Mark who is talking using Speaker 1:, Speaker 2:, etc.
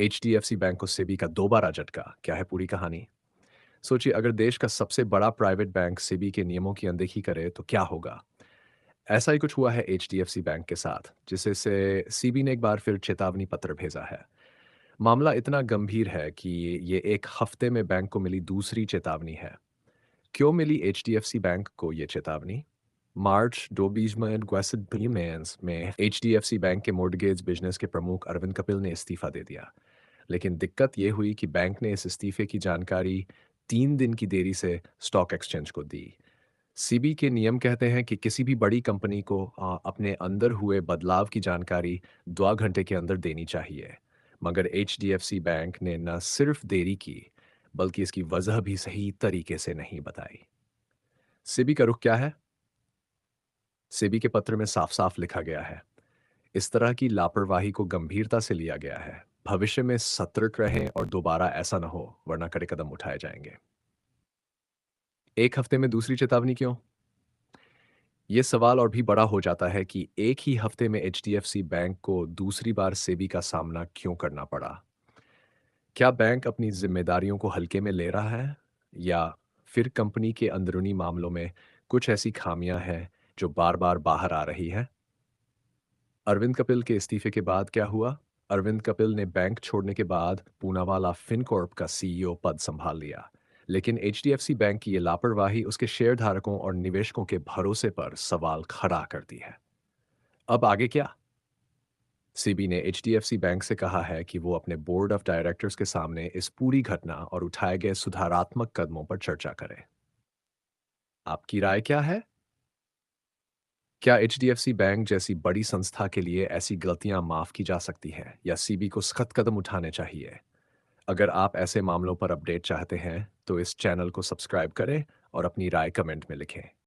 Speaker 1: HDFC bank को सेबी का दोबारा झटका, क्या है पूरी कहानी? सोचिए, अगर देश का सबसे बड़ा प्राइवेट बैंक सेबी के नियमों की अनदेखी करे तो क्या होगा? ऐसा ही कुछ हुआ है एचडीएफसी बैंक के साथ, जिसे से सीबी ने एक बार फिर चेतावनी पत्र भेजा है। मामला इतना गंभीर है कि ये एक हफ्ते में बैंक को मिली दूसरी चेतावनी है। क्यों मिली एचडीएफसी बैंक को ये चेतावनी? मार्च 2022 में एचडीएफसी बैंक के मॉर्गेज बिजनेस के प्रमुख अरविंद कपिल ने इस्तीफा दे दिया। लेकिन दिक्कत ये हुई कि बैंक ने इस इस्तीफे की जानकारी 3 दिन की देरी से स्टॉक एक्सचेंज को दी। सीबी के नियम कहते हैं कि किसी भी बड़ी कंपनी को अपने अंदर हुए बदलाव की जानकारी 2 घंटे के अंदर देनी चाहिए। मगर एचडीएफसी बैंक ने न सिर्फ देरी की, बल्कि इसकी वजह भी सही तरीके से नहीं बताई। सेबी का रुख क्या है? सेबी के पत्र में साफ-साफ लिखा गया है, इस तरह की लापरवाही को गंभीरता से लिया गया है। भविष्य में सतर्क रहें और दोबारा ऐसा न हो, वरना कड़े कदम उठाए जाएंगे। एक हफ्ते में दूसरी चेतावनी क्यों? ये सवाल और भी बड़ा हो जाता है कि एक ही हफ्ते में एचडीएफसी बैंक को दूसरी बार सेबी का सामना क्यों करना पड़ा? क्या बैंक अपनी जिम्मेदारियों को हल्के में ले रहा है? या फिर कंपनी के अंदरूनी मामलों में कुछ ऐसी खामियां हैं जो बार-बार बाहर आ रही हैं? अरविंद कपिल के इस्तीफे के बाद क्या हुआ? अरविंद कपिल ने बैंक छोड़ने के बाद पूनावाला फिनकॉर्प का सीईओ पद संभाल लिया। लेकिन एचडीएफसी बैंक की ये लापरवाही उसके शेयरधारकों और निवेशकों के भरोसे पर सवाल खड़ा करती है। अब आगे क्या? सीबी ने एचडीएफसी बैंक से कहा है कि वो अपने बोर्ड ऑफ डायरेक्टर्स के सामने इस पूरी घटना और उठाए गए सुधारात्मक कदमों पर चर्चा करे। आपकी राय क्या है? क्या एचडीएफसी बैंक जैसी बड़ी संस्था के लिए ऐसी गलतियां माफ की जा सकती हैं या सीबी को सख्त कदम उठाने चाहिए? अगर आप ऐसे मामलों पर अपडेट चाहते हैं तो इस चैनल को सब्सक्राइब करें और अपनी राय कमेंट में लिखें।